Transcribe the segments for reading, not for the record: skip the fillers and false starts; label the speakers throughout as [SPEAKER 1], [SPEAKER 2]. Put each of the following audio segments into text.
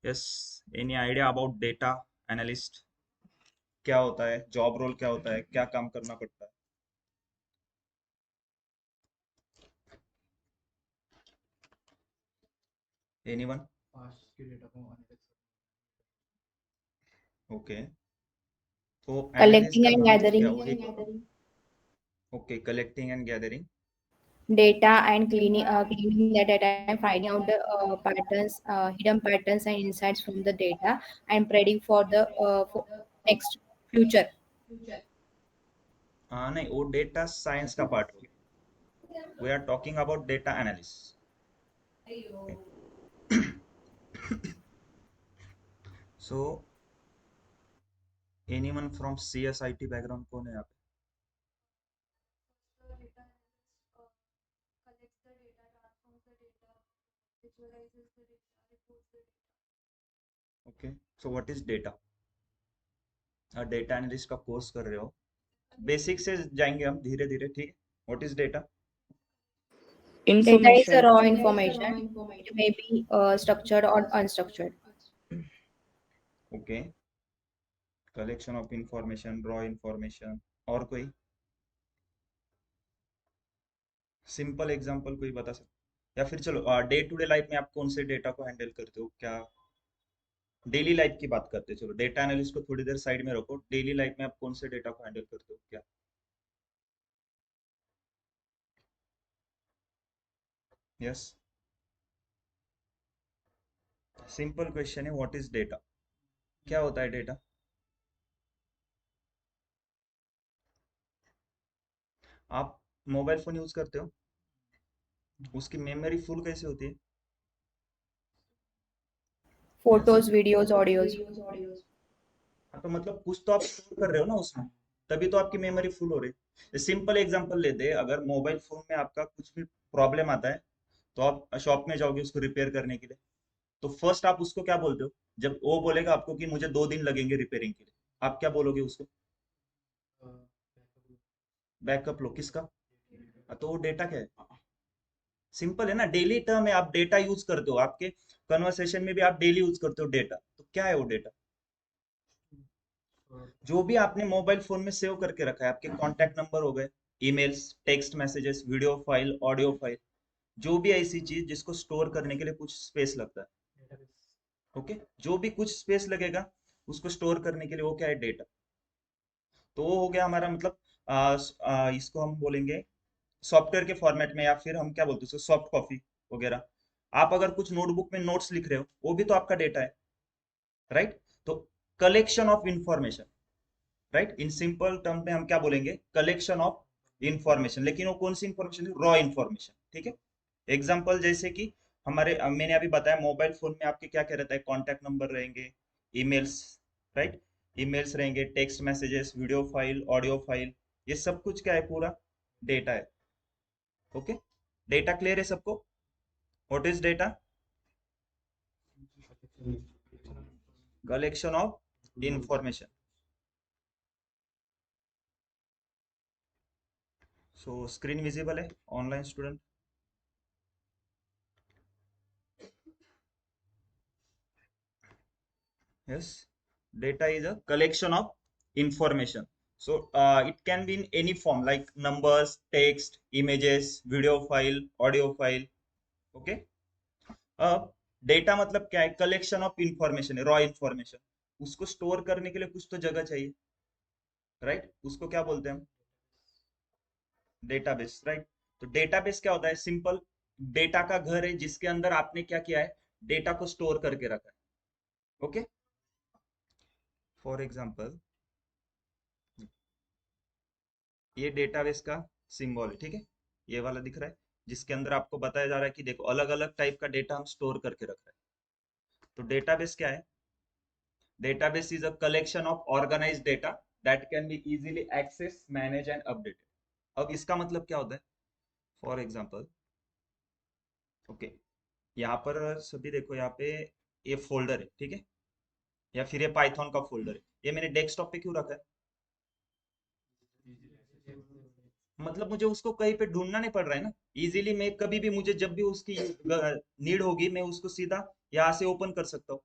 [SPEAKER 1] Yes, any idea about data analyst? क्या होता है, जॉब रोल क्या होता है, क्या काम करना पड़ता है? एनीवन? ओके, तो एनालिस्ट
[SPEAKER 2] collecting
[SPEAKER 1] करना
[SPEAKER 2] and
[SPEAKER 1] मतलब क्या,
[SPEAKER 2] gathering
[SPEAKER 1] वही? Okay, collecting and gathering.
[SPEAKER 2] data and cleaning the data and finding out the patterns, hidden patterns and insights from the data, and predict for the for next future.
[SPEAKER 1] हाँ नहीं, वो data science का part हो गया। We are talking about data analyst. So anyone from CSIT background कौन है यहाँ पे? Okay, so what is data? Data analyst का कोर्स कर रहे हो, बेसिक से जाएंगे हम धीरे धीरे, ठीक है? What is data?
[SPEAKER 2] Data is a
[SPEAKER 3] Information.
[SPEAKER 2] raw information. It may be structured or unstructured.
[SPEAKER 1] Okay, collection of information, raw information. और कोई सिंपल एग्जांपल कोई बता सकते? या फिर चलो, डे टू डे लाइफ में आप कौन से डेटा को हैंडल करते हो क्या? डेली लाइफ की बात करते हैं, चलो डेटा एनालिस्ट को थोड़ी देर साइड में रखो, डेली लाइफ में आप कौन से डेटा को हैंडल करते हो क्या? यस, सिंपल क्वेश्चन है, व्हाट इज डेटा? क्या होता है डेटा? आप मोबाइल फोन यूज करते हो, उसकी मेमोरी फुल कैसे होती है? Yes,
[SPEAKER 2] Photos, videos, audios.
[SPEAKER 1] हाँ, तो मतलब कुछ तो आप स्टोर कर रहे हो ना उसमें, तभी तो आपकी मेमोरी फुल हो रही है। सिंपल एग्जांपल लेते हैं, अगर मोबाइल फोन में आपका कुछ भी प्रॉब्लम आता है, तो आप शॉप में जाओगे उसको रिपेयर करने के लिए, तो फर्स्ट आप उसको क्या बोलते हो? जब वो बोलेगा आपको कि मुझे 2 दिन लगेंगे रिपेयरिंग के लिए, आप क्या बोलोगे उसको? बैकअप लो, किसका? तो वो डेटा क्या है? सिंपल है ना, डेली टर्म है, आप डेटा यूज करते हो, आपके कन्वर्सेशन में भी आप डेली यूज करते हो डेटा, तो क्या है वो डेटा? जो भी आपने मोबाइल फोन में सेव करके रखा है, आपके कॉन्टैक्ट नंबर हो गए, emails, text messages, video file, audio file, जो भी ऐसी चीज जिसको स्टोर करने के लिए कुछ स्पेस लगता है। ओके, जो भी कुछ स्पेस लगेगा उसको स्टोर करने के लिए, वो क्या है? डेटा। तो वो हो गया हमारा मतलब, इसको हम बोलेंगे सॉफ्टवेयर के फॉर्मेट में, या फिर हम क्या बोलते हैं सॉफ्ट कॉपी वगैरह। आप अगर कुछ नोटबुक में नोट्स लिख रहे हो, वो भी तो आपका डेटा है, राइट? तो collection of information, right, in simple term में हम क्या बोलेंगे? Collection of information. लेकिन वो कौन सी इंफॉर्मेशन है? रॉ इंफॉर्मेशन, ठीक है? एग्जाम्पल जैसे कि हमारे मैंने अभी बताया, मोबाइल फोन में आपके क्या क्या रहता है? कॉन्टैक्ट नंबर रहेंगे, ईमेल्स, राइट, ईमेल्स रहेंगे, text messages, video file, audio file, ये सब कुछ क्या है? पूरा डेटा है। ओके, डेटा क्लियर है सबको? What is data? Collection of information. So screen visible है online student? Yes, data is a collection of information. So it can be in any form like numbers, text, images, video file, audio file. Okay. अब data मतलब क्या है? Collection of information है, raw information. उसको store करने के लिए कुछ तो जगह चाहिए, राइट? उसको क्या बोलते हैं हम? Database, right? तो डेटाबेस क्या होता है? सिंपल, डेटा का घर है जिसके अंदर आपने क्या किया है? डेटा को स्टोर करके रखा है। ओके, फॉर एग्जाम्पल ये डेटाबेस का सिंबल है, ठीक है? ये वाला दिख रहा है, जिसके अंदर आपको बताया जा रहा है कि देखो अलग अलग टाइप का डेटा हम स्टोर करके रख रहे हैं। तो डेटाबेस क्या है? Database is a collection of organised data that can be easily access, manage and updated. अब इसका मतलब क्या होता है? फॉर एग्जांपल, ओके, यहाँ पर सभी देखो, यहाँ पे ये फोल्डर है, ठीक है? या फिर ये पाइथन का फोल्डर है, ये मैंने डेस्कटॉप पे क्यों रखा है? मतलब मुझे उसको कहीं पे ढूंढना नहीं पड़ रहा है ना, इजीली मैं कभी भी, मुझे जब भी उसकी नीड होगी, मैं उसको सीधा यहाँ से ओपन कर सकता हूँ।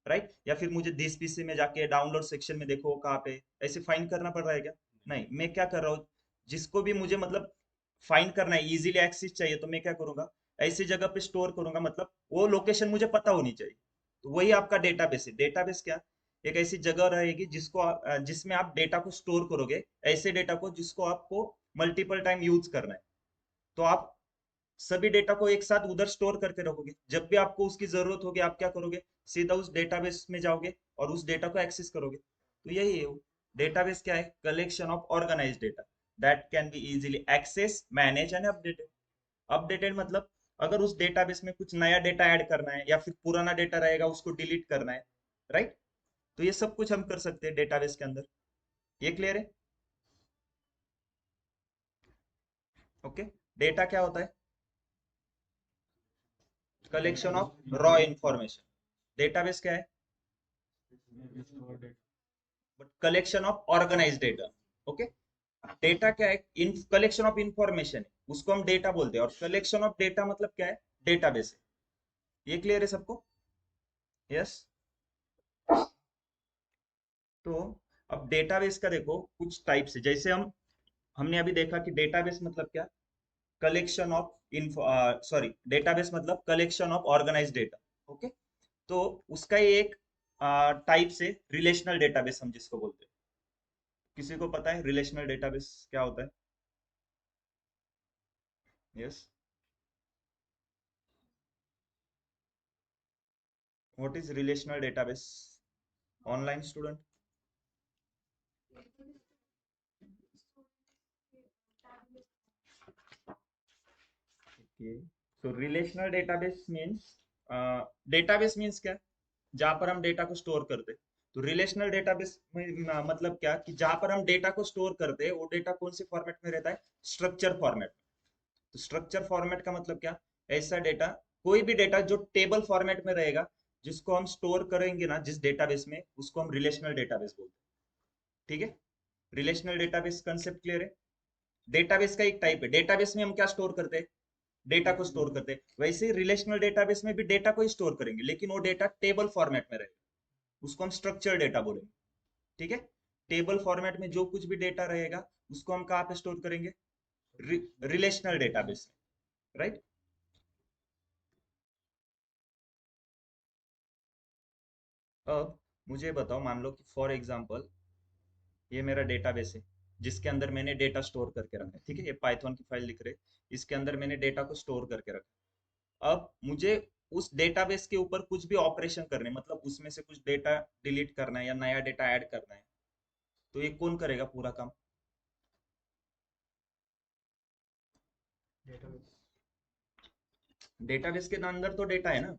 [SPEAKER 1] राइट? या फिर मुझे दिस पीसी में जाके डाउनलोड सेक्शन में देखो कहाँ पे, ऐसे फाइंड करना पड़ रहा है क्या? नहीं, मैं क्या कर रहा हूँ, जिसको भी मुझे मतलब फाइंड करना है, इजीली एक्सेस चाहिए, तो मैं क्या करूंगा, ऐसी जगह पे स्टोर करूंगा, मतलब वो लोकेशन मुझे पता होनी चाहिए। तो वही आपका डेटाबेस है। डेटाबेस क्या, एक ऐसी जगह रहेगी जिसमें आप डेटा को स्टोर करोगे, ऐसे डेटा को जिसको आपको मल्टीपल टाइम यूज करना है। तो आप सभी डेटा को एक साथ उधर स्टोर करके रखोगे, जब भी आपको उसकी जरूरत होगी आप क्या करोगे, सीधा उस डेटाबेस में जाओगे और उस डेटा को एक्सेस करोगे। तो यही है वो। डेटाबेस क्या है, collection of organised data that can be easily access, manage and updated. Updated मतलब अगर उस डेटाबेस में कुछ नया डेटा ऐड करना है या फिर पुराना डेटा रहेगा उसको डिलीट करना है, राइट? तो ये सब कुछ हम कर सकते हैं डेटाबेस के अंदर। ये क्लियर है? ओके। डेटा क्या होता है? Collection of raw information. Database क्या है? But collection of organise data. Okay. Data क्या है? इन कलेक्शन ऑफ इंफॉर्मेशन है, उसको हम डेटा बोलते हैं। और कलेक्शन ऑफ डेटा मतलब क्या है? डेटाबेस है। ये क्लियर है सबको? यस। तो अब डेटाबेस का देखो कुछ टाइप्स है, जैसे हमने अभी देखा कि डेटाबेस मतलब क्या, collection of info, sorry, database मतलब collection of organise data. Okay. तो उसका ही एक टाइप से रिलेशनल डेटाबेस हम जिसको बोलते हैं। किसी को पता है रिलेशनल डेटाबेस क्या होता है? Yes. What is relational database? Online student? Okay. So relational database means, database means क्या, जहां पर हम डेटा को स्टोर करते हैं। तो रिलेशनल डेटाबेस में मतलब क्या कि जहां पर हम डेटा को स्टोर करते हैं वो डेटा कौन से फॉर्मेट में रहता है? Structure format. तो स्ट्रक्चर फॉर्मेट का मतलब क्या, ऐसा डेटा, कोई भी डेटा जो टेबल फॉर्मेट में रहेगा, जिसको हम स्टोर करेंगे ना जिस डेटाबेस में, उसको हम रिलेशनल डेटाबेस बोलते हैं। ठीक है? रिलेशनल डेटाबेस कंसेप्ट क्लियर है? डेटाबेस का एक टाइप है। डेटाबेस में हम क्या स्टोर करते हैं? डेटा को स्टोर करते हैं। वैसे ही रिलेशनल डेटाबेस में भी डेटा को ही स्टोर करेंगे, लेकिन वो डेटा टेबल फॉर्मेट में रहेगा, उसको हम स्ट्रक्चर डेटा बोलेंगे। ठीक है? टेबल फॉर्मेट में जो कुछ भी डेटा रहेगा उसको हम कहाँ पे स्टोर करेंगे? रिलेशनल डेटाबेस में, राइट? अब मुझे बताओ, मान लो कि फॉर एग्जांपल ये मेरा डेटाबेस है जिसके अंदर मैंने डेटा स्टोर करके रखा है। ठीक है? ये पाइथन की फाइल लिख रहे हैं, इसके अंदर मैंने डेटा को स्टोर करके रखा है। अब मुझे उस डेटाबेस के ऊपर कुछ भी ऑपरेशन करने, मतलब उसमें से कुछ डेटा डिलीट करना है या नया डेटा ऐड करना है, तो ये कौन करेगा पूरा काम? डेटाबेस के अंदर तो डेटा है ना।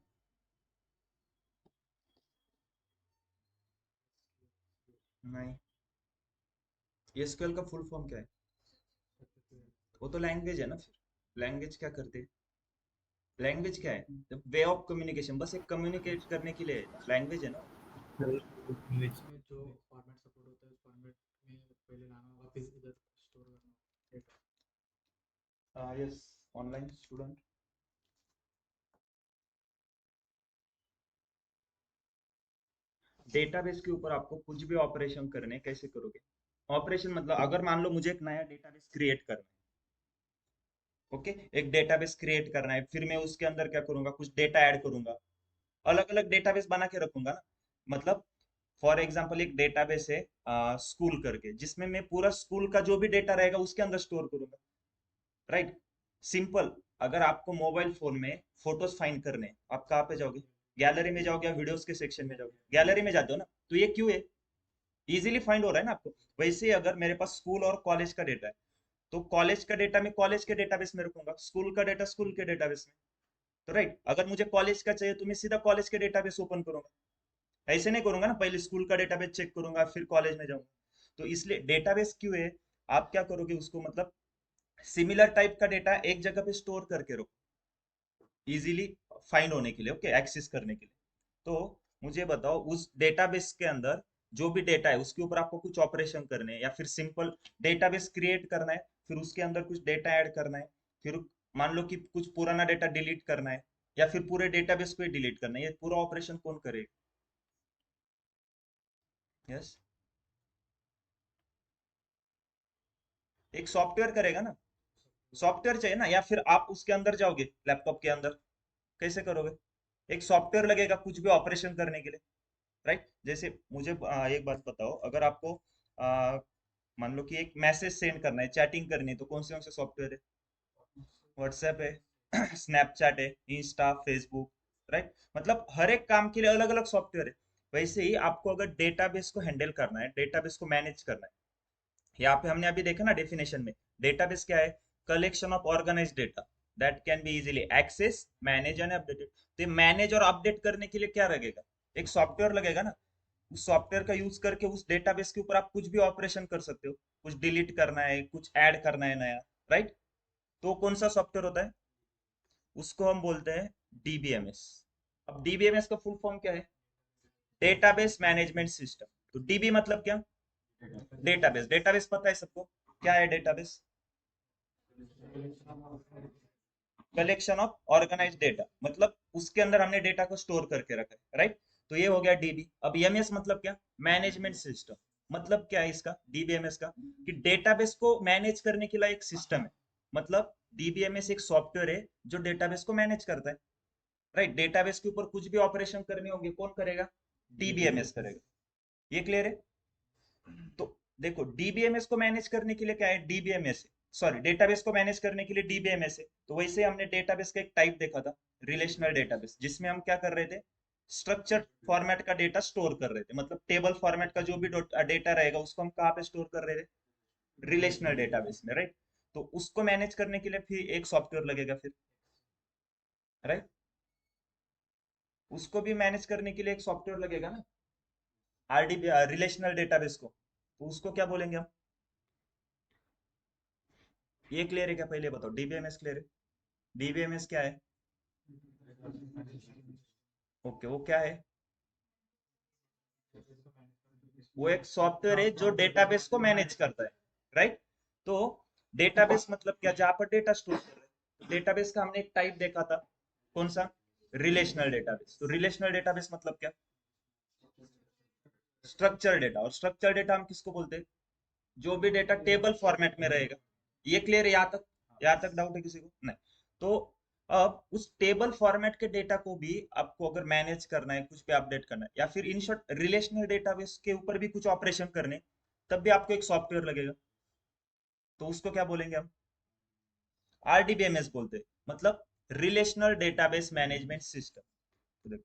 [SPEAKER 1] नहीं। एसक्यूएल का फुल फॉर्म क्या है? वो तो लैंग्वेज है ना फिर। लैंग्वेज क्या करते हैं? लैंग्वेज क्या है? वे ऑफ कम्युनिकेशन, बस एक कम्युनिकेट करने के लिए लैंग्वेज है ना। यस। Online student? डेटाबेस के ऊपर आपको कुछ भी ऑपरेशन करने हैं, कैसे करोगे? ऑपरेशन मतलब अगर मान लो मुझे एक नया डेटाबेस क्रिएट करना है। ओके, एक डेटाबेस क्रिएट करना है, फिर मैं उसके अंदर क्या करूंगा, कुछ डेटा ऐड करूंगा, अलग अलग डेटाबेस बना के रखूंगा ना। मतलब फॉर एग्जांपल एक डेटाबेस है स्कूल करके, जिसमें मैं पूरा स्कूल का जो भी डेटा रहेगा उसके अंदर स्टोर करूंगा, राइट? सिंपल। अगर आपको मोबाइल फोन में फोटोज फाइंड करने हैं, आप कहाँ पे जाओगे? गैलरी में जाओगे या वीडियोस के सेक्शन में जाओगे? गैलरी में जाते हो ना। तो ये क्यों है? इजीली फाइंड हो रहा है ना आपको। वैसे ही अगर मेरे पास स्कूल और कॉलेज का डेटा है, तो कॉलेज का डेटा मैं कॉलेज के डेटाबेस में रखूंगा, स्कूल का डेटा स्कूल के डेटाबेस में। तो राइट, अगर मुझे कॉलेज का चाहिए तो मैं सीधा कॉलेज के डेटाबेस ओपन करूंगा। ऐसे नहीं करूंगा ना, पहले स्कूल का डेटाबेस चेक करूंगा फिर कॉलेज में जाऊंगा। तो इसलिए डेटाबेस क्यों है, आप क्या करोगे उसको, मतलब सिमिलर टाइप का डेटा एक जगह पे स्टोर करके रखो, इजीली फाइंड होने के लिए, ओके, एक्सेस करने के लिए। तो मुझे बताओ, उस डेटाबेस के अंदर जो भी डेटा है उसके ऊपर आपको कुछ ऑपरेशन करने हैं, या फिर सिंपल डेटाबेस क्रिएट करना है, फिर उसके अंदर कुछ डेटा ऐड करना है, फिर मान लो कि कुछ पुराना डेटा डिलीट करना है, या फिर पूरे डेटाबेस को ही डिलीट करना है, ये पूरा ऑपरेशन कौन करेगा? यस, एक सॉफ्टवेयर करेगा ना, सॉफ्टवेयर चाहिए ना, या फिर आप उसके अंदर जाओगे लैपटॉप के अंदर, कैसे करोगे? एक सॉफ्टवेयर लगेगा कुछ भी ऑपरेशन करने के लिए, राइट? जैसे मुझे एक बात बताओ, अगर आपको आ, मान लो कि एक मैसेज सेंड करना है, चैटिंग करनी है, तो कौन से सॉफ्टवेयर है? व्हाट्सएप है, स्नैपचैट है, इंस्टा, फेसबुक, राइट? मतलब हर एक काम के लिए अलग अलग सॉफ्टवेयर है। वैसे ही आपको अगर डेटाबेस को हैंडल करना है, डेटाबेस को मैनेज करना है, यहाँ पे हमने अभी देखा ना डेफिनेशन में, डेटाबेस क्या है? Collection of organised data that can be easily access, manage and updated. तो मैनेज और अपडेट करने के लिए क्या लगेगा? एक सॉफ्टवेयर लगेगा ना। उस सॉफ्टवेयर का यूज करके उस डेटाबेस के ऊपर आप कुछ भी ऑपरेशन कर सकते हो, कुछ डिलीट करना है, कुछ ऐड करना है नया, राइट? तो कौन सा सॉफ्टवेयर होता है? उसको हम बोलते हैं डीबीएमएस। अब डीबीएमएस का फुल फॉर्म क्या है? Database management system. तो डीबी मतलब क्या? डेटाबेस। डेटाबेस पता है सबको, क्या है database? Collection of organise data, मतलब उसके अंदर हमने डेटा को स्टोर करके रखा है, राइट? तो ये हो गया डीबी। अब एमएस मतलब क्या? Management system. मतलब क्या है इसका, डीबीएमएस का? कि डेटाबेस को मैनेज करने के लिए एक सिस्टम है। मतलब डीबीएमएस एक सॉफ्टवेयर है जो डेटाबेस को मैनेज करता है, राइट? डेटाबेस के ऊपर कुछ भी ऑपरेशन करने होंगे, कौन करेगा? डीबीएमएस करेगा। ये क्लियर है? तो देखो, डीबीएमएस को मैनेज करने के लिए क्या है? डीबीएमएस है। सॉरी, डेटाबेस को मैनेज करने के लिए डीबीएमएस है। तो वैसे हमने डेटाबेस का एक टाइप देखा था, रिलेशनल डेटाबेस, जिसमें हम क्या कर रहे थे? स्ट्रक्चर्ड फॉर्मेट का डेटा स्टोर कर रहे थे, मतलब टेबल फॉर्मेट का जो भी डेटा रहेगा उसको हम कहाँ पे स्टोर कर रहे थे? रिलेशनल डेटाबेस में, राइट? तो उसको मैनेज करने के लिए फिर एक सॉफ्टवेयर लगेगा फिर, राइट? उसको भी मैनेज करने के लिए एक सॉफ्टवेयर लगेगा ना, आरडीबी, रिलेशनल डेटाबेस को, तो उसको क्या बोलेंगे हम? ये क्लियर है क्या? पहले बताओ, डीबीएमएस क्लियर है? डीबीएमएस क्या है? ओके, वो क्या है? वो एक सॉफ्टवेयर है जो डेटाबेस को मैनेज करता है, राइट? तो डेटाबेस मतलब क्या? जहां पर डेटा स्टोर कर रहे हैं। तो डेटाबेस का हमने एक टाइप देखा था, कौन सा? Relational database. तो रिलेशनल डेटाबेस मतलब क्या? Structure data. और स्ट्रक्चर डेटा हम किसको बोलते हैं? जो भी डेटा टेबल फॉर्मेट में रहेगा। ये क्लियर है यहाँ तक? यहाँ तक डाउट है किसी को? नहीं। तो अब उस टेबल फॉर्मेट के डेटा को भी आपको अगर मैनेज करना है, कुछ पे अपडेट करना है, या फिर इन शॉर्ट रिलेशनल डेटाबेस के ऊपर भी कुछ ऑपरेशन करने, तब भी आपको एक सॉफ्टवेयर लगेगा। तो उसको क्या बोलेंगे हम? आरडीबीएमएस बोलते हैं, मतलब रिलेशनल डेटाबेस मैनेजमेंट सिस्टम। तो देखो,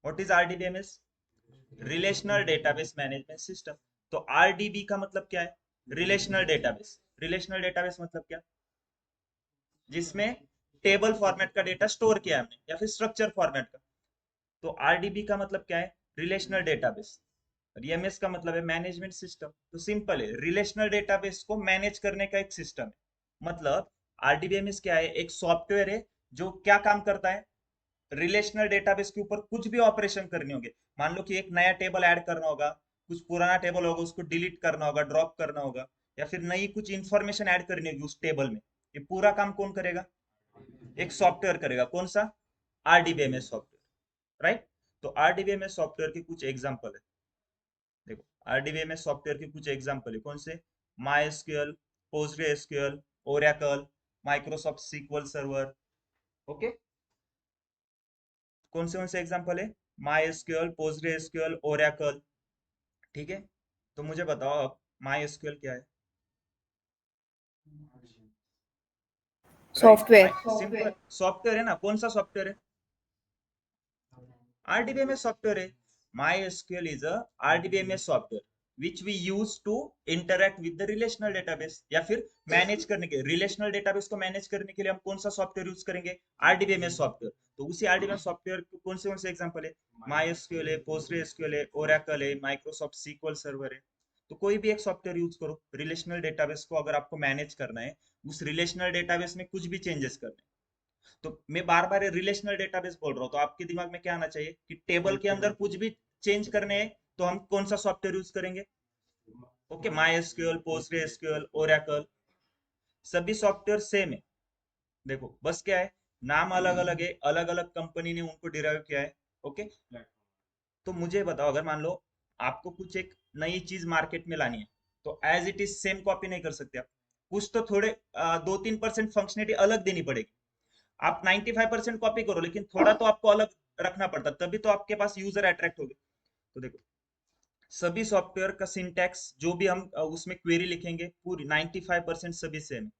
[SPEAKER 1] what is RDBMS? Relational database management system. तो आरडीबी का मतलब क्या है? Relational database. रिलेशनल डेटाबेस मतलब क्या? जिसमें टेबल फॉर्मेट का डेटा स्टोर किया है हमने, या फिर स्ट्रक्चर फॉर्मेट का। तो आरडीबी का मतलब क्या है? Relational database. और एमएस का मतलब है मैनेजमेंट सिस्टम। तो सिंपल है, रिलेशनल डेटाबेस को मैनेज करने का एक सिस्टम है। मतलब आरडीबीएमएस क्या है? एक सॉफ्टवेयर है जो क्या काम करता है? रिलेशनल डेटाबेस के ऊपर कुछ भी ऑपरेशन करने होंगे, मान लो कि एक नया टेबल ऐड करना होगा, कुछ पुराना टेबल होगा उसको डिलीट करना होगा, ड्रॉप करना होगा, या फिर नई कुछ इंफॉर्मेशन ऐड करनी होगी उस टेबल में, ये पूरा काम कौन करेगा? एक सॉफ्टवेयर करेगा। कौन सा? RDBMS software, right? तो आरडीबीएमएस सॉफ्टवेयर के कुछ एग्जांपल है। देखो, आरडीबीएमएस सॉफ्टवेयर के कुछ एग्जांपल है, कौन से? My SQL, Postgre SQL, Oracle, Microsoft SQL Server. Okay, कौन से एग्जांपल है? My SQL, Postgre SQL, Oracle. ठीक है, तो मुझे बताओ अब माई एसक्यूएल क्या है? Right,
[SPEAKER 2] Software.
[SPEAKER 1] My simple software है ना। कौन सा सॉफ्टवेयर है? RDBMS software है। MySQL is a RDBMS software which we use to interact with the relational database, या फिर मैनेज करने के, रिलेशनल डेटाबेस को मैनेज करने के लिए हम कौन सा सॉफ्टवेयर यूज करेंगे? RDBMS software. तो उसी RDBMS सॉफ्टवेयर के कौन से एग्जांपल है? MySQL है, PostgreSQL है, Oracle है, Microsoft SQL सर्वर है। तो कोई भी एक सॉफ्टवेयर यूज करो, रिलेशनल डेटाबेस को अगर आपको मैनेज करना है, उस रिलेशनल डेटाबेस में कुछ भी चेंजेस करने हैं। तो मैं बार बार रिलेशनल डेटाबेस बोल रहा हूँ, तो आपके दिमाग में क्या आना चाहिए कि टेबल के अंदर कुछ भी चेंज करने हैं तो हम कौन सा सॉफ्टवेयर यूज करेंगे? Okay, My SQL, Postgre SQL, Oracle, सभी सॉफ्टवेयर सेम है। देखो बस क्या है, नाम अलग अलग है, अलग अलग कंपनी ने उनको डिराइव किया है। ओके, तो मुझे बताओ, अगर मान लो आपको कुछ एक नई चीज मार्केट में लानी है, तो as it is same copy नहीं कर सकते आप। कुछ तो थोड़े 2-3% फंक्शनलिटी अलग देनी पड़ेगी। आप 95% कॉपी करो, लेकिन थोड़ा तो आपको अलग रखना पड़ता, तभी तो आपके पास यूजर अट्रैक्ट होगे। तो देखो, सभी सॉफ्टवेयर का सिंटैक्स जो भी हम उसमें क्वेरी लिखेंगे, पूरी 95% सभी सेम है।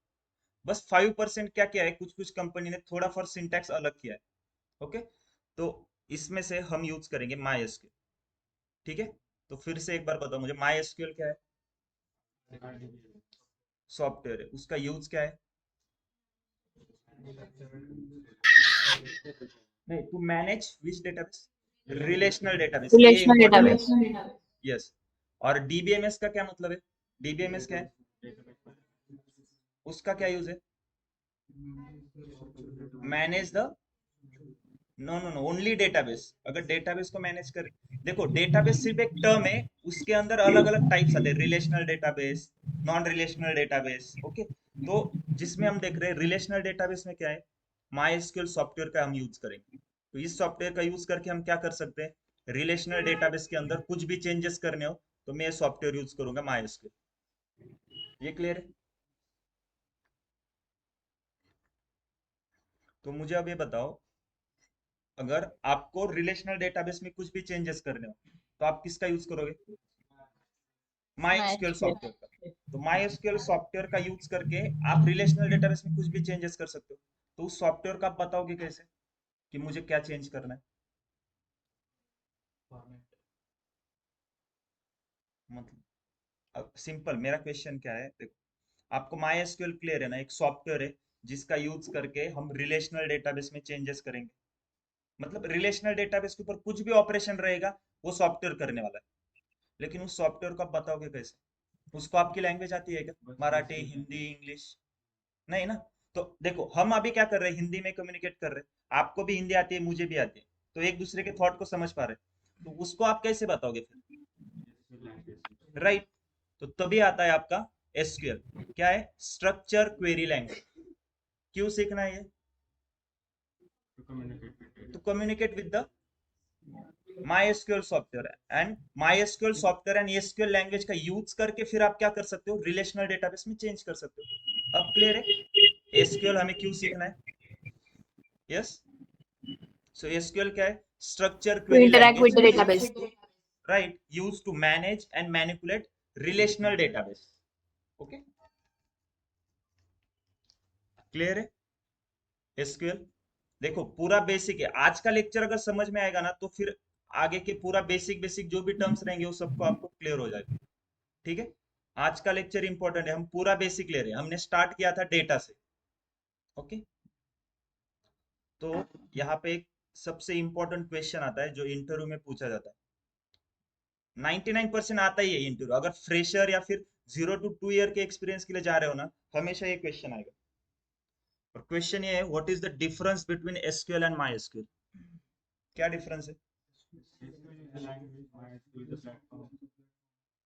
[SPEAKER 1] बस 5% क्या क्या है, कुछ कुछ कंपनी ने थोड़ा फॉर सिंटैक्स अलग किया है। ओके, तो इसमें से हम यूज करेंगे माई एसक्यूएल। ठीक है, तो फिर से एक बार बताओ मुझे, माई एसक्यूएल क्या है? सॉफ्टवेयर है, उसका यूज क्या है? नहीं, to manage which database? Relational database, ये
[SPEAKER 2] relational
[SPEAKER 1] इंपॉर्टेंट
[SPEAKER 2] database.
[SPEAKER 1] है। यस। और डीबीएमएस का क्या मतलब है? डीबीएमएस क्या है? उसका क्या यूज है? Manage the, no no no, only database. अगर डेटाबेस को मैनेज कर, देखो डेटाबेस सिर्फ एक टर्म है, उसके अंदर अलग अलग टाइप्स आते हैं, relational database, non relational database. Okay, तो जिसमें हम देख रहे हैं रिलेशनल डेटाबेस में क्या है, माई एसक्यूएल सॉफ्टवेयर का हम यूज करेंगे। तो इस सॉफ्टवेयर का यूज करके हम क्या कर सकते हैं, रिलेशनल डेटाबेस के अंदर कुछ भी चेंजेस करने हो तो मैं सॉफ्टवेयर यूज करूंगा, माई एसक्यूएल। ये क्लियर है? तो मुझे अब ये बताओ, अगर आपको रिलेशनल डेटाबेस में कुछ भी चेंजेस करने हो तो आप किसका यूज करोगे? MySQL
[SPEAKER 2] MySQL.
[SPEAKER 1] सॉफ्टवेयर का। तो MySQL सॉफ्टवेयर का यूज करके आप रिलेशनल डेटाबेस में कुछ भी चेंजेस कर सकते हो। तो उस सॉफ्टवेयर का आप बताओगे कैसे कि मुझे क्या चेंज करना है? मतलब अब सिंपल, मेरा क्वेश्चन क्या है, देखो, आपको MySQL क्लियर है ना, एक सॉफ्टवेयर है जिसका यूज करके हम रिलेशनल डेटाबेस में चेंजेस करेंगे। मतलब रिलेशनल डेटाबेस के ऊपर कुछ भी ऑपरेशन रहेगा वो सॉफ्टवेयर करने वाला है। लेकिन उस सॉफ्टवेयर को आप बताओगे कैसे? उसको आपकी लैंग्वेज आती है क्या, मराठी, हिंदी, इंग्लिश? नहीं ना। तो देखो, हम अभी क्या कर रहे हैं, हिंदी में कम्युनिकेट कर रहे हैं, आपको भी हिंदी आती है, मुझे भी आती है, तो एक दूसरे के थॉट को समझ पा रहे हैं, तो उसको आप कैसे बताओगे फिर? राइट। तो तभी आता है आपका एसक्यूएल। क्या है? Structure query language. क्यों सीखना है ये? To communicate with the MySQL software, and MySQL software and SQL language का यूज करके फिर आप क्या कर सकते हो, रिलेशनल डेटाबेस में चेंज कर सकते हो। अब क्लियर है एसक्यूएल हमें क्यों सीखना है? यस। सो एसक्यूएल क्या है? Structure
[SPEAKER 2] To
[SPEAKER 1] query
[SPEAKER 2] interact with
[SPEAKER 1] language,
[SPEAKER 2] the database.
[SPEAKER 1] Right, use to manage and manipulate relational database. Okay, clear है एसक्यूएल? देखो पूरा बेसिक है, आज का लेक्चर अगर समझ में आएगा ना तो फिर आगे के पूरा बेसिक बेसिक जो भी टर्म्स रहेंगे वो सबको आपको क्लियर हो जाएगा। ठीक है, आज का लेक्चर इंपॉर्टेंट है, हम पूरा बेसिक ले रहे हैं, हमने स्टार्ट किया था डेटा से। ओके, तो यहाँ पे एक सबसे इंपॉर्टेंट क्वेश्चन आता है जो इंटरव्यू में पूछा जाता है, 99% आता ही है इंटरव्यू, अगर फ्रेशर या फिर 0 to 2 ईयर के एक्सपीरियंस के लिए जा रहे हो ना, हमेशा ये क्वेश्चन आएगा। और क्वेश्चन ये है, what is the difference between SQL and my SQL? क्या डिफरेंस है?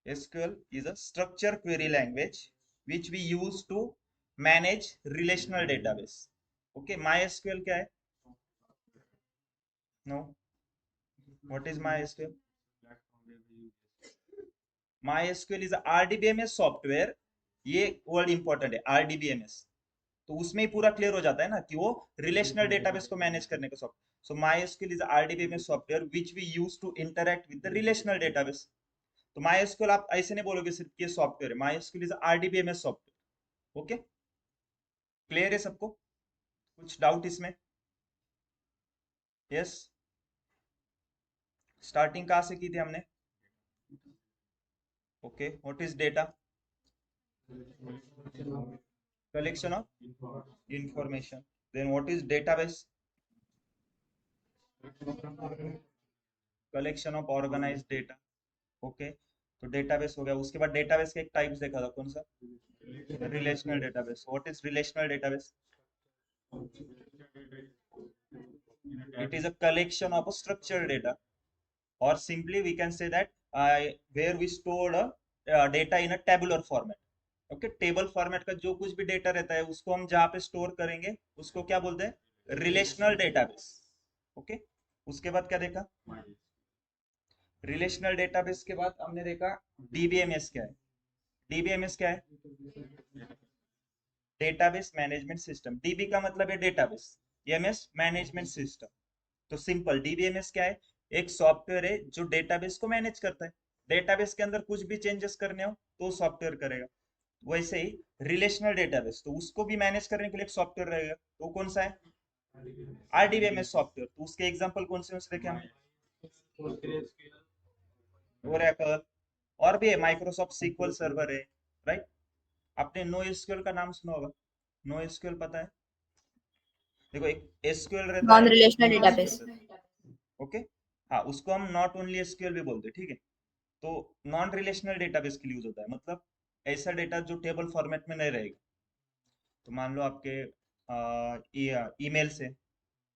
[SPEAKER 1] SQL is a structure query language which we use to manage relational database. Okay, MySQL क्या है? No. What is MySQL? MySQL is a RDBMS software. ये word important है, RDBMS। तो उसमें ही पूरा clear हो जाता है ना कि वो रिलेशनल डेटाबेस को मैनेज करने का software. So MySQL is a RDBMS software which we use to interact with the relational database. तो MySQL आप ऐसे नहीं बोलोगे सिर्फ ये सॉफ्टवेयर है, MySQL is a RDBMS software. Okay, clear है सबको? कुछ डाउट इसमें? यस। स्टार्टिंग कहाँ से की थी हमने? Okay, what is data? Collection of information. Then what is database? Collection of organised data. Okay, तो डेटाबेस हो गया, उसके बाद डेटाबेस का एक टाइप्स देखा था, कौन सा? Relational database. What is relational database? It is a collection of structured data, or simply we can say that where we stored data in a tabular format. Okay, table format का जो कुछ भी data रहता है उसको हम जहाँ पे स्टोर करेंगे उसको क्या बोलते हैं? Relational database. ओके, उसके बाद क्या देखा? रिलेशनल डेटाबेस के बाद हमने देखा डीबीएमएस क्या है। डीबीएमएस क्या है? Database management system. डीबी का मतलब है डेटाबेस, एमएस मैनेजमेंट सिस्टम। तो सिंपल डीबीएमएस क्या है? एक सॉफ्टवेयर है जो डेटाबेस को मैनेज करता है। डेटाबेस के अंदर कुछ भी चेंजेस करने हो तो सॉफ्टवेयर करेगा। वैसे ही रिलेशनल डेटाबेस, तो उसको भी मैनेज करने के लिए एक सॉफ्टवेयर रहेगा, तो कौन सा है? RDBMS software. तो उसके एग्जांपल कौन से देखे हमने? ओरेकल, और भी है, माइक्रोसॉफ्ट सीक्वल सर्वर है, राइट। आपने नो एसक्यूएल का नाम सुना होगा। नो एसक्यूएल पता है? देखो, एक एसक्यूएल रहता है, एक
[SPEAKER 2] Non-relational
[SPEAKER 1] नो एसक्यूएल
[SPEAKER 2] database.
[SPEAKER 1] रहता है। ओके। हाँ, उसको हम नॉट ओनली एसक्यूएल भी बोलते हैं, ठीक है। तो नॉन रिलेशनल डेटाबेस के लिए यूज होता है, मतलब ऐसा डेटा जो टेबल फॉर्मेट में नहीं रहेगा। तो मान लो आपके ईमेल से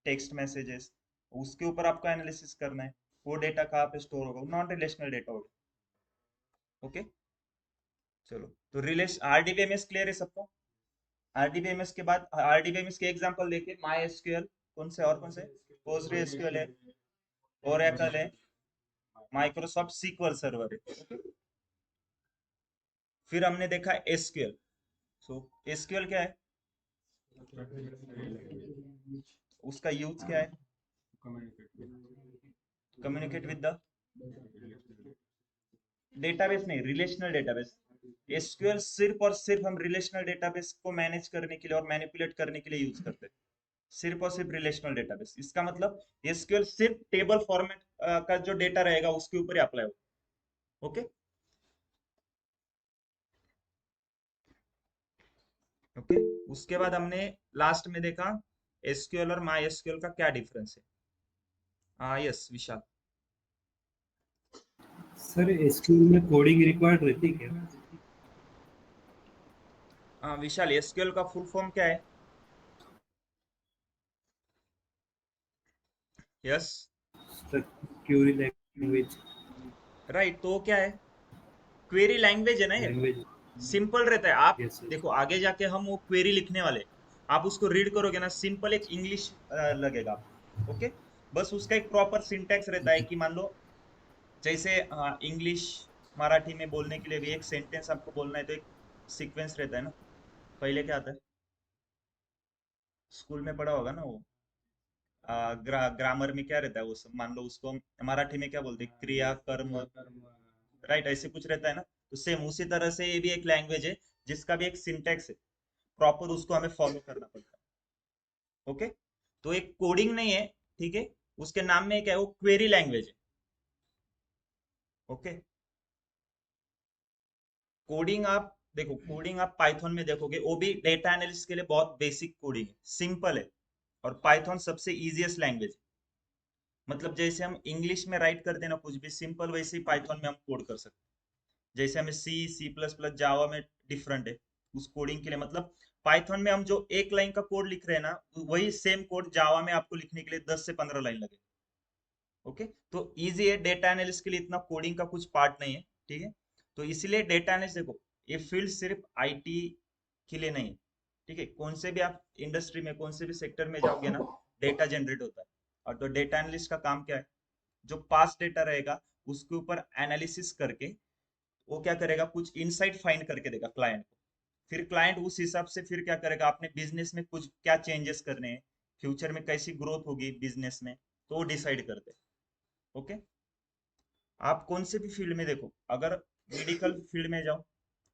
[SPEAKER 1] टेक्स्ट मैसेजेस, उसके ऊपर आपको एनालिसिस करना है, वो डेटा कहाँ पे स्टोर होगा, नॉन रिलेशनल डेटा होगा। ओके। चलो, तो रिलेशन आरडीबीएमएस क्लियर है सबको? आरडीबीएमएस के बाद आरडीबीएमएस के एग्जांपल देखिए, माई एसक्यूएल, कौन से और कौन से? पोस्टग्रे एसक्यूएल है, ओरेकल है, माइक्रोसॉफ्ट सीक्वल सर्वर है। फिर हमने देखा एसक्यूएल। सो एसक्यूएल क्या है? उसका यूज क्या है? कम्युनिकेट विद द डेटाबेस, नहीं, रिलेशनल डेटाबेस। एसक्यूएल सिर्फ और सिर्फ हम रिलेशनल डेटाबेस को मैनेज करने के लिए और मैनिपुलेट करने के लिए यूज करते हैं। सिर्फ और सिर्फ रिलेशनल डेटाबेस, इसका मतलब एसक्यूएल सिर्फ टेबल फॉर्मेट का जो डेटा रहेगा उसके ऊपर ही अप्लाई होगा। ओके। ओके। उसके बाद हमने लास्ट में देखा एसक्यूएल और माई एसक्यूएल का क्या डिफरेंस है। हाँ, यस विशाल।
[SPEAKER 3] सर एसक्यूएल में कोडिंग रिक्वायर्ड रहती है क्या?
[SPEAKER 1] हाँ विशाल, एसक्यूएल का फुल फॉर्म क्या है? यस।
[SPEAKER 3] Curie language.
[SPEAKER 1] राइट, तो क्या है? क्वेरी लैंग्वेज है ना ये।
[SPEAKER 3] लैंग्वेज।
[SPEAKER 1] सिंपल रहता है। आप
[SPEAKER 3] यस यस।
[SPEAKER 1] देखो, आगे जाके हम वो क्वेरी लिखने वाले, आप उसको रीड करोगे ना, सिंपल एक इंग्लिश लगेगा आपको। ओके। बस उसका एक प्रॉपर सिंटैक्स रहता है कि मान लो, जैसे इंग्लिश मराठी में बोलने के लिए भी एक सेंटेंस आपको बोलना है तो एक सीक्वेंस रहता है ना। पहले क्या आता है? स्कूल में पढ़ा होगा ना वो, ग्रामर में क्या रहता है वो सब, मान लो उसको हम मराठी में क्या बोलते हैं, क्रिया कर्म, राइट, ऐसे कुछ रहता है ना। तो सेम उसी तरह से ये भी एक लैंग्वेज है जिसका भी एक सिंटैक्स है, प्रॉपर उसको हमें फॉलो करना पड़ता है। ओके। तो एक कोडिंग नहीं है, ठीक है, उसके नाम में क्या है, वो क्वेरी लैंग्वेज है। ओके। कोडिंग आप देखो, कोडिंग आप पाइथन में देखोगे, वो भी डेटा एनालिसिस के लिए बहुत बेसिक कोडिंग है, सिंपल है। और पाइथन सबसे इजीएस्ट लैंग्वेज है। मतलब जैसे हम इंग्लिश में राइट करते हैं ना कुछ भी सिंपल, वैसे ही पाइथन में हम कोड कर सकते हैं। जैसे हमें सी, सी प्लस प्लस, जावा में डिफरेंट है उस कोडिंग के लिए। मतलब पाइथन में हम जो एक लाइन का कोड लिख रहे हैं ना, वही सेम कोड जावा में आपको लिखने के लिए 10 से 15 लाइन लगे। ओके। तो इजी है, डेटा एनालिस्ट के लिए इतना कोडिंग का कुछ पार्ट नहीं है, ठीक है। तो इसीलिए डेटा एनालिस्ट देखो, ये फील्ड सिर्फ आईटी के लिए नहीं है, ठीक है। कौन से भी आप इंडस्ट्री में, कौन से भी सेक्टर में जाओगे ना, डेटा जनरेट होता है। और तो डेटा एनालिस्ट का काम क्या है? जो पास डेटा रहेगा उसके ऊपर एनालिसिस करके वो क्या करेगा, कुछ इनसाइट फाइंड करके देगा क्लाइंट को। फिर क्लाइंट उस हिसाब से फिर क्या करेगा, अपने बिजनेस में कुछ क्या चेंजेस करने हैं, फ्यूचर में कैसी ग्रोथ होगी बिजनेस में, तो वो डिसाइड करते हैं। ओके। आप कौन से भी फील्ड में देखो, अगर मेडिकल फील्ड में जाओ,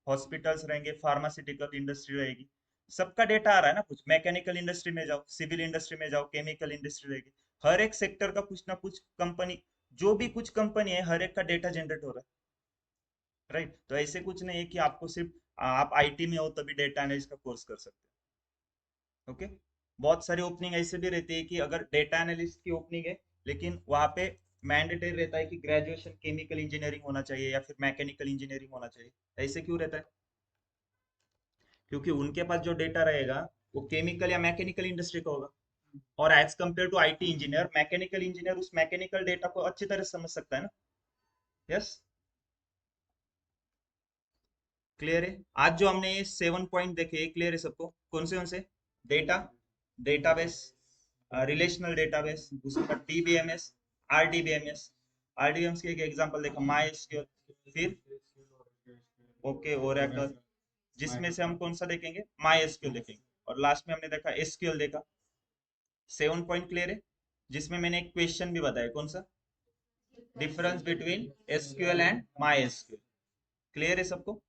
[SPEAKER 1] हॉस्पिटल्स रहेंगे, फार्मास्यूटिकल इंडस्ट्री रहेगी, सबका डेटा आ रहा है ना कुछ। मैकेनिकल इंडस्ट्री में जाओ, सिविल इंडस्ट्री में जाओ, केमिकल इंडस्ट्री रहेगी, हर एक सेक्टर का कुछ ना कुछ कंपनी, जो भी कुछ कंपनी है, हर एक का डेटा जनरेट हो रहा है, राइट। तो ऐसे कुछ नहीं है कि आपको सिर्फ आप आईटी में हो तभी डेटा एनालिस्ट का कोर्स कर सकते हो। ओके। बहुत सारी ओपनिंग ऐसे भी रहती है कि अगर डेटा एनालिस्ट की ओपनिंग है, लेकिन वहां पे मैंडेटरी रहता है कि ग्रेजुएशन केमिकल इंजीनियरिंग होना चाहिए या फिर मैकेनिकल इंजीनियरिंग होना चाहिए। ऐसे क्यों रहता है? क्योंकि उनके पास जो डेटा रहेगा वो केमिकल या मैकेनिकल इंडस्ट्री का होगा। और as compare to IT engineer, mechanical engineer उस मैकेनिकल डेटा को अच्छी तरह समझ सकता है ना। यस। क्लियर है? आज जो हमने ये 7 पॉइंट देखे, क्लियर है सबको? कौन से? डेटा, डेटाबेस, रिलेशनल डेटाबेस, उसके बाद डीबीएमएस, आरडीबीएमएस, आरडीबीएमएस की एक एग्जांपल देखा, माई एसक्यूएल, फिर ओके ओरेकल, जिसमें से हम कौन सा देखेंगे, माई एसक्यूएल देखेंगे। और लास्ट में हमने देखा एसक्यूएल देखा। 7 पॉइंट क्लियर है, जिसमें मैंने एक क्वेश्चन भी बताया, कौन सा, difference between SQL and my SQL. Clear है सबको?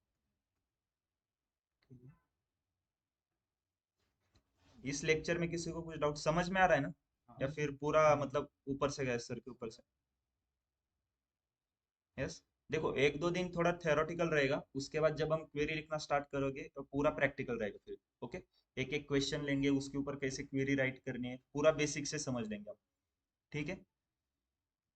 [SPEAKER 1] इस लेक्चर में किसी को कुछ डाउट समझ में आ रहा है ना, या फिर पूरा मतलब ऊपर से गया सर के ऊपर से? यस। देखो एक दो दिन थोड़ा थ्योरेटिकल रहेगा, उसके बाद जब हम क्वेरी लिखना स्टार्ट करोगे तो पूरा प्रैक्टिकल रहेगा फिर। ओके, एक एक क्वेश्चन लेंगे, उसके ऊपर कैसे क्वेरी राइट करनी है पूरा बेसिक से समझ लेंगे आप। ठीक है,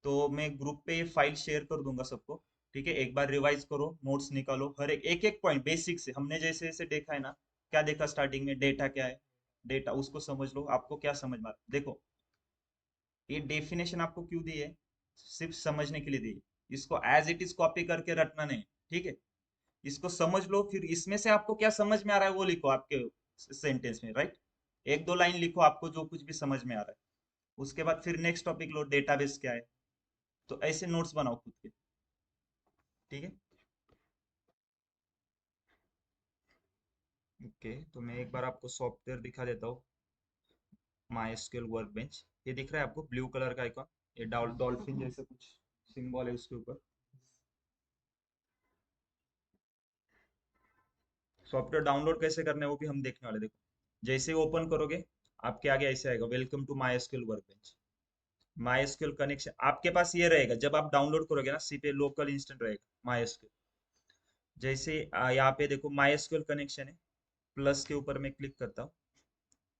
[SPEAKER 1] तो मैं ग्रुप पे ये फाइल शेयर कर दूंगा सबको। ठीक है, एक बार रिवाइज करो, नोट्स निकालो, हर एक एक एक पॉइंट बेसिक से हमने जैसे जैसे देखा है ना। क्या देखा स्टार्टिंग में, डेटा क्या है, डेटा उसको समझ लो, आपको क्या समझ में देखो, ये डेफिनेशन आपको क्यों दी है, सिर्फ समझने के लिए दी है। इसको एज इट इज कॉपी करके रटना नहीं। ठीक है, इसको समझ लो, फिर इसमें से आपको क्या समझ में आ रहा है वो लिखो आपके सेंटेंस में, राइट। एक दो लाइन लिखो आपको जो कुछ भी समझ में आ रहा है, उसके बाद फिर नेक्स्ट टॉपिक लो, डेटाबेस क्या है। तो ऐसे नोट्स बनाओ खुद के। ठीक है, ओके, तो मैं एक बार आपको सॉफ्टवेयर दिखा देता हूँ। माई एसक्यूएल वर्कबेंच, ये दिख रहा है आपको ब्लू कलर का आइकॉन, ये डॉल्फिन जैसे कुछ सिंबल है उसके ऊपर। सॉफ्टवेयर डाउनलोड कैसे करना है वो भी हम देखने वाले। देखो जैसे ही ओपन करोगे आपके आगे ऐसे आएगा, welcome to MySQL workbench. MySQL connection आपके पास ये रहेगा, जब आप डाउनलोड करोगे ना सी पे लोकल इंस्टेंट रहेगा माई एसक्यूएल। जैसे यहाँ पे देखो माई एसक्यूएल कनेक्शन है, प्लस के ऊपर मैं क्लिक करता हूँ,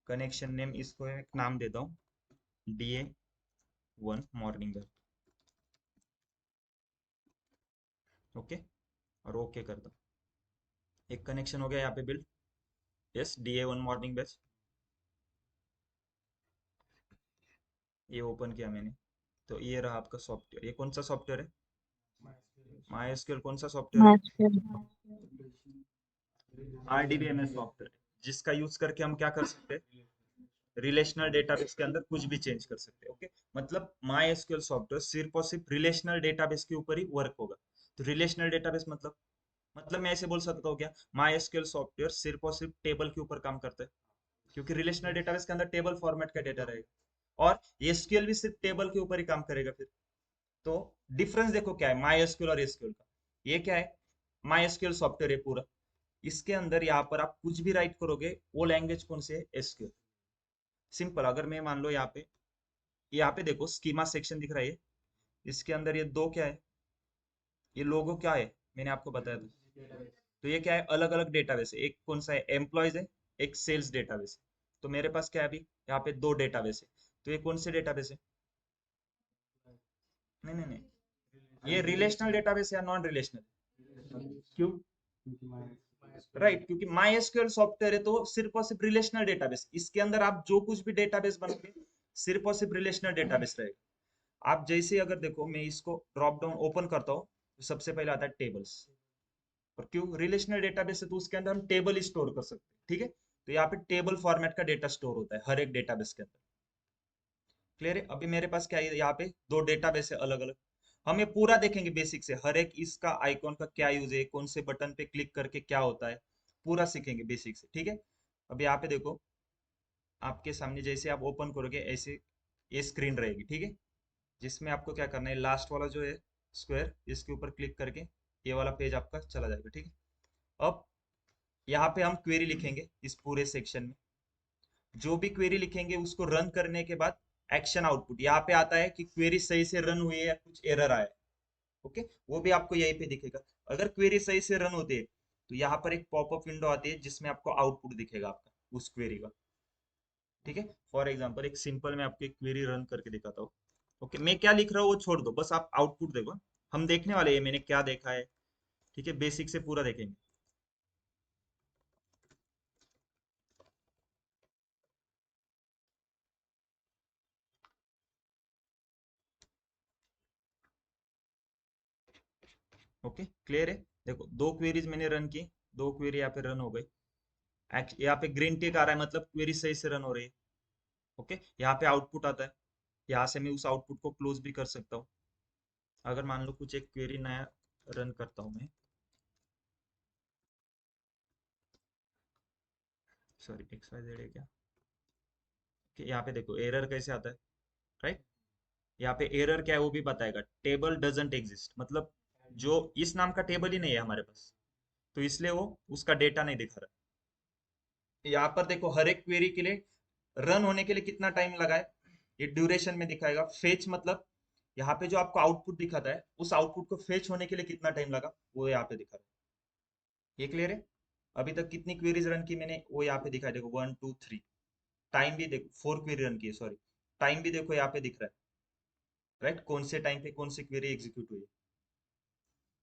[SPEAKER 1] कनेक्शन नेम इसको एक नाम देता हूँ, DA1 मॉर्निंग बेल। ओके, और ओके करता हूँ, एक कनेक्शन हो गया यहाँ पे build. Yes, DA1 morning batch, ये ओपन किया मैंने। तो ये रहा आपका सॉफ्टवेयर। ये कौन सा सॉफ्टवेयर है, माई एसक्यूएल कौन सा सॉफ्टवेयर है,
[SPEAKER 2] MySQL.
[SPEAKER 1] RDBMS सॉफ्टवेयर, जिसका यूज करके हम क्या कर सकते हैं, रिलेशनल डेटाबेस के अंदर कुछ भी चेंज कर सकते हैं। ओके, मतलब माई एसक्यूएल सॉफ्टवेयर सिर्फ और सिर्फ रिलेशनल डेटाबेस के ऊपर ही वर्क होगा। तो रिलेशनल डेटाबेस मतलब मैं ऐसे बोल सकता हूँ क्या, माई एसक्यूएल सॉफ्टवेयर सिर्फ और सिर्फ टेबल के ऊपर काम करता है, क्योंकि रिलेशनल डेटाबेस के अंदर टेबल फॉर्मेट का डेटा रहेगा। और एसक्यूएल भी सिर्फ टेबल के ऊपर ही काम करेगा फिर। तो डिफरेंस देखो क्या है माई एसक्यूएल और एसक्यूएल का। ये क्या है, माई एसक्यूएल सॉफ्टवेयर है पूरा, इसके अंदर यहाँ पर आप कुछ भी राइट करोगे वो लैंग्वेज कौन सी है, एसक्यूएल। सिंपल, अगर मैं मान लो यहाँ पे देखो स्कीमा सेक्शन दिख रहा है, इसके अंदर ये दो क्या है, ये लोगो क्या है, मैंने आपको बताया था। तो ये क्या है, अलग अलग डेटाबेस है, एक कौन सा है, एम्प्लॉयज है, एक सेल्स डेटाबेस है। तो मेरे पास क्या है अभी, यहाँ पे दो डेटाबेस है। तो ये कौन से डेटाबेस है, नहीं नहीं नहीं, ये रिलेशनल डेटाबेस या नॉन रिलेशनल, क्यों, राइट, क्योंकि माई एसक्यूएल सॉफ्टवेयर है तो सिर्फ और सिर्फ रिलेशनल डेटाबेस, इसके अंदर आप जो कुछ भी डेटाबेस बनाओगे सिर्फ और सिर्फ रिलेशनल डेटाबेस रहेगा। आप जैसे अगर देखो मैं इसको ड्रॉप डाउन ओपन करता हूँ, तो सबसे पहले आता है टेबल्स। और क्यों, रिलेशनल डेटाबेस है तो उसके अंदर हम टेबल ही स्टोर कर सकते हैं। ठीक है, तो यहाँ पे टेबल फॉर्मेट का डेटा स्टोर होता है हर एक डेटाबेस के अंदर। क्लियर है, अभी मेरे पास क्या है, यहाँ पे दो डेटाबेस है अलग अलग। हम ये पूरा देखेंगे बेसिक से, हर एक इसका आइकॉन का क्या यूज है, कौन से बटन पे क्लिक करके क्या होता है, पूरा सीखेंगे बेसिक से। ठीक है, अब यहाँ पे देखो, आपके सामने जैसे आप ओपन करोगे ऐसे ये स्क्रीन रहेगी। ठीक है, जिसमें आपको क्या करना है, लास्ट वाला जो है स्क्वायर, इसके ऊपर क्लिक करके ये वाला पेज आपका चला जाएगा। ठीक है, अब यहाँ पे हम क्वेरी लिखेंगे इस पूरे सेक्शन में। जो भी क्वेरी लिखेंगे उसको रन करने के बाद एक्शन आउटपुट यहाँ पे आता है कि क्वेरी सही से रन हुई है या कुछ एरर आया है। ओके, वो भी आपको यहीं पे दिखेगा। अगर क्वेरी सही से रन होती है तो यहाँ पर एक पॉपअप विंडो आती है जिसमें आपको आउटपुट दिखेगा आपका उस क्वेरी का। ठीक है, फॉर एग्जाम्पल एक सिंपल मैं आपको एक क्वेरी रन करके दिखाता हूँ। ओके, मैं क्या लिख रहा हूँ वो छोड़ दो, बस आप आउटपुट देखो। हम देखने वाले हैं मैंने क्या देखा है। ठीक है, बेसिक से पूरा देखेंगे। ओके, क्लियर है, देखो दो क्वेरीज मैंने रन की, दो क्वेरी यहाँ पे रन हो गई। यहाँ पे ग्रीन टिक आ रहा है मतलब क्वेरी सही से रन हो रही है। ओके, यहाँ पे आउटपुट आता है, यहाँ से मैं उस आउटपुट को क्लोज भी कर सकता हूँ। अगर मान लो कुछ एक क्वेरी नया रन करता हूँ मैं, सॉरी एक्स वाई जेड है क्या, कि यहाँ पे देखो एरर कैसे आता है, राइट। यहाँ पे एरर क्या है वो भी बताएगा, टेबल डजंट एग्जिस्ट, मतलब जो इस नाम का टेबल ही नहीं है हमारे पास, तो इसलिए वो उसका डेटा नहीं दिखा रहा है। यहाँ पर देखो हर एक क्वेरी के लिए रन होने के लिए कितना टाइम लगा है, ये ड्यूरेशन में दिखाएगा। फेच मतलब यहाँ पे जो आपको आउटपुट दिखाता है, उस आउटपुट को फेच होने के लिए कितना टाइम लगा वो यहाँ पे दिखा रहा है। ये क्लियर है? अभी तक कितनी क्वेरीज रन की मैंने वो यहाँ पे दिखाई, देखो 1 2 3, टाइम भी देखो 4 क्वेरी रन की है, सॉरी, टाइम भी देखो यहाँ पे दिख रहा है, राइट, कौन से टाइम पे कौन सी क्वेरी एग्जीक्यूट हुई है।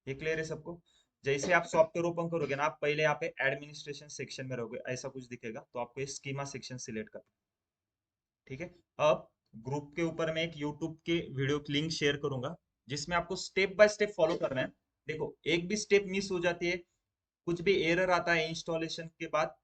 [SPEAKER 1] ये क्लियर है सबको? जैसे आप सॉफ्टवेयर ओपन करोगे ना, आप पहले यहाँ पे एडमिनिस्ट्रेशन सेक्शन में रहोगे, ऐसा कुछ दिखेगा, तो आपको ये स्कीमा सेक्शन सिलेक्ट करना है, ठीक है। अब ग्रुप के ऊपर मैं एक यूट्यूब के वीडियो की लिंक शेयर करूंगा, जिसमें आपको स्टेप बाय स्टेप फॉलो करना है। देखो एक भी स्टेप मिस हो जाती है, कुछ भी एरर आता है इंस्टॉलेशन के बाद,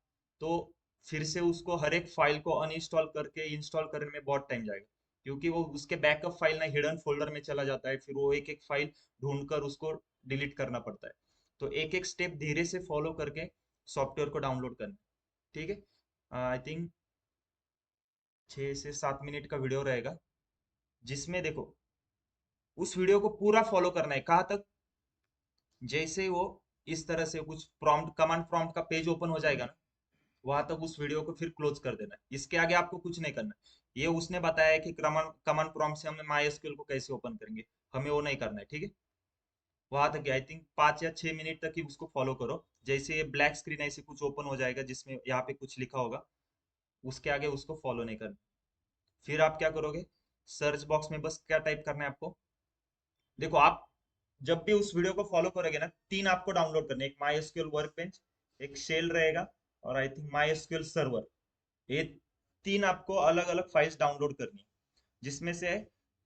[SPEAKER 1] तो फिर से उसको हर एक फाइल को अनइंस्टॉल करके इंस्टॉल करने में बहुत टाइम जाएगा, क्योंकि वो उसके बैकअप फाइल ना हिडन फोल्डर में चला जाता है, फिर वो एक एक फाइल ढूंढकर उसको डिलीट करना पड़ता है। तो एक एक स्टेप धीरे से फॉलो करके सॉफ्टवेयर को डाउनलोड करना है, ठीक है। आई थिंक 6 से 7 मिनट का वीडियो रहेगा, जिसमें देखो उस वीडियो को पूरा फॉलो करना है, कहाँ तक, जैसे वो इस तरह से कुछ प्रॉम्प्ट कमांड प्रॉम्प्ट का पेज ओपन हो जाएगा ना, वहां तक उस वीडियो को फिर क्लोज कर देना है। इसके आगे आपको कुछ नहीं करना है। ये उसने बताया है कि कमांड कमांड प्रॉम्प्ट से हमें माई एसक्यूएल को कैसे ओपन करेंगे, हमें वो नहीं करना है, ठीक है। वहां तक आई थिंक 5 या 6 मिनट तक ही उसको फॉलो करो। जैसे ये ब्लैक स्क्रीन ऐसे कुछ ओपन हो जाएगा जिसमें यहाँ पे कुछ लिखा होगा, उसके आगे उसको फॉलो नहीं करना। फिर आप क्या करोगे, सर्च बॉक्स में बस क्या टाइप करना है आपको, देखो आप जब भी उस वीडियो को फॉलो करोगे ना, तीन आपको डाउनलोड करने, एक माई एसक्यूएल वर्कबेंच, एक शेल रहेगा, और I think my SQL server. ये तीन आपको अलग अलग फाइल्स डाउनलोड करनी है, जिसमें से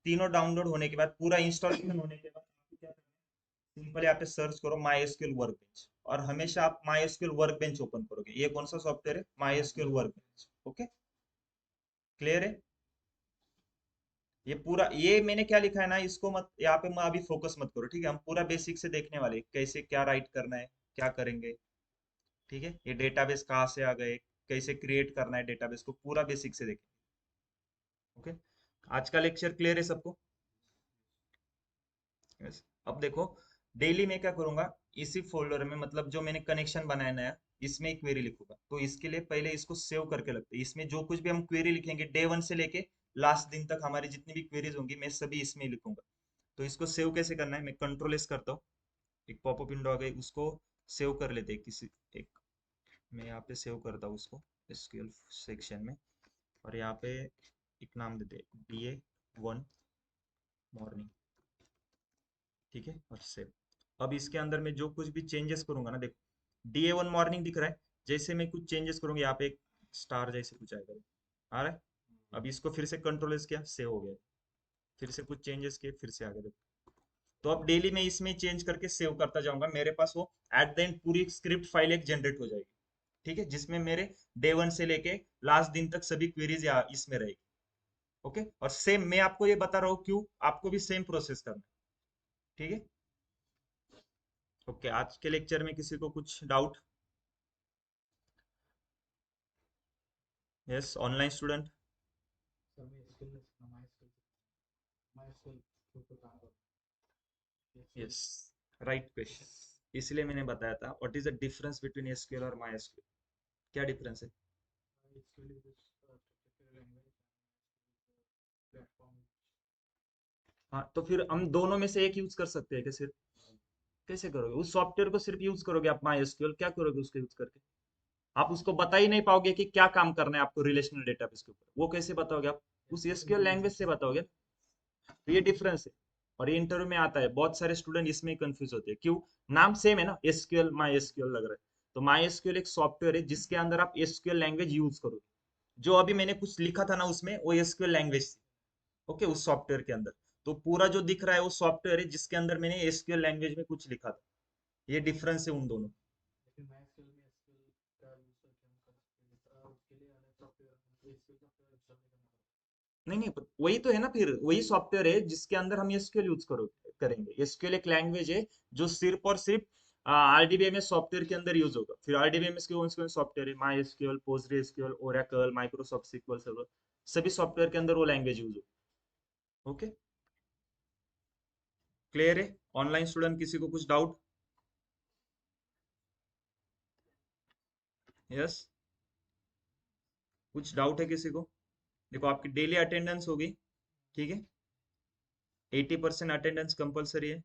[SPEAKER 1] तीनों डाउनलोड होने के बाद, पूरा इंस्टॉलेशन होने के बाद आपको क्या करना है, सिंपल यहाँ पे सर्च करो माई एसक्यूएल वर्कबेंच, और हमेशा आप माई एसक्यूएल वर्कबेंच ओपन करोगे। ये कौन सा सॉफ्टवेयर है, My SQL workbench, okay. Clear है? ये पूरा ये मैंने क्या लिखा है ना, इसको मत यहाँ पे मैं अभी फोकस मत करो, ठीक है। हम पूरा बेसिक से देखने वाले हैं, कैसे क्या राइट करना है, क्या करेंगे, ठीक है। ये डेटाबेस कहाँ से आ गए, कैसे क्रिएट करना है डेटाबेस को, पूरा बेसिक से देखें, ओके। आज का लेक्चर क्लियर है सबको? यस। अब देखो डेली मैं क्या करूंगा, इसी फोल्डर में, मतलब जो मैंने कनेक्शन बनाया नया, इसमें एक क्वेरी लिखूंगा। तो इसके लिए पहले इसको सेव करके लगते हैं, इसमें जो कुछ भी हम क्वेरी लिखेंगे डे 1 से लेके लास्ट दिन तक हमारी जितनी भी क्वेरीज होंगी, मैं सभी इसमें ही लिखूंगा। तो इसको सेव कैसे करना है, मैं कंट्रोल एस करता हूँ, एक पॉपअप विंडो आ गई, उसको सेव कर लेते हैं किसी एक, मैं यहाँ पे सेव करता हूँ उसको एसक्यूएल सेक्शन में, और यहाँ पे एक नाम देते हैं DA1 मॉर्निंग, ठीक है, और सेव। अब इसके अंदर में जो कुछ भी चेंजेस करूंगा ना, देखो DA1 मॉर्निंग दिख रहा है, जैसे मैं कुछ चेंजेस करूंगा यहाँ पे एक स्टार जैसे कुछ आएगा, आ रहा है। अब इसको फिर से कंट्रोल एस किया, सेव हो गया, फिर से कुछ चेंजेस किए, फिर से आ गया, देखो। तो अब डेली मैं इसमें चेंज करके सेव करता जाऊंगा, मेरे पास वो एट द एंड पूरी स्क्रिप्ट फाइल एक जनरेट हो जाएगी, ठीक है, जिसमें मेरे डे 1 से लेके लास्ट दिन तक सभी क्वेरीज इसमें रहेगी, ओके। और सेम मैं आपको ये बता रहा हूँ क्यों, आपको भी सेम प्रोसेस करना है, ठीक है। ओके, आज के लेक्चर में किसी को कुछ doubt? Yes, online student.
[SPEAKER 4] Sir मैं स्किल माई स्किल के ऊपर काम कर
[SPEAKER 1] यस, राइट क्वेश्चन। इसलिए मैंने बताया था what is the difference between SQL और माई एसक्यूएल, क्या डिफरेंस है?
[SPEAKER 4] Skill is structural language platform.
[SPEAKER 1] हाँ, तो फिर हम दोनों में से एक यूज कर सकते हैं कैसे? कैसे करोगे, उस सॉफ्टवेयर को सिर्फ यूज करोगे आप माई एसक्यूएल, क्या करोगे उसको यूज करके? आप उसको बता ही नहीं पाओगे कि क्या काम करना है आपको रिलेशनल डेटाबेस के ऊपर, वो कैसे बताओगे आप? उस एसक्यूएल लैंग्वेज से बताओगे। तो ये डिफरेंस है, और ये इंटरव्यू में आता है, बहुत सारे स्टूडेंट इसमें कंफ्यूज होते हैं, क्यों? नाम सेम है ना, एसक्यूएल माई एसक्यूएल लग रहा है। तो माई एसक्यूएल एक सॉफ्टवेयर है जिसके अंदर आप एसक्यूएल लैंग्वेज यूज करोगे, जो अभी मैंने कुछ लिखा था ना उसमें, वो एसक्यूएल लैंग्वेज थी, ओके, उस सॉफ्टवेयर के अंदर। तो पूरा जो दिख रहा है वो सॉफ्टवेयर है जिसके अंदर मैंने एसक्यूएल लैंग्वेज में कुछ लिखा था। ये डिफरेंस है उन दोनों।
[SPEAKER 4] लेकिन माई स्किल में स्किल का यूज करके हम कर सकते हैं, उसके लिए अलग सॉफ्टवेयर स्किल सॉफ्टवेयर इंस्टॉल नहीं करना पड़ता।
[SPEAKER 1] नहीं नहीं, वही तो है ना, फिर वही सॉफ्टवेयर है जिसके अंदर हम एसक्यूएल यूज करोगे, करेंगे। एसक्यूएल एक लैंग्वेज है जो सिर्फ और सिर्फ आरडीबीएमएस सॉफ्टवेयर के अंदर यूज होगा। फिर आरडीबीएमएस के कौन से सॉफ्टवेयर है, My SQL, Postgre SQL, Oracle, Microsoft SQL Server, सभी सॉफ्टवेयर के अंदर वो लैंग्वेज यूज होगा। ओके, क्लियर है? ऑनलाइन स्टूडेंट किसी को कुछ डाउट? यस, कुछ डाउट है किसी को? देखो आपकी डेली अटेंडेंस होगी, ठीक है, 80% अटेंडेंस कंपलसरी है।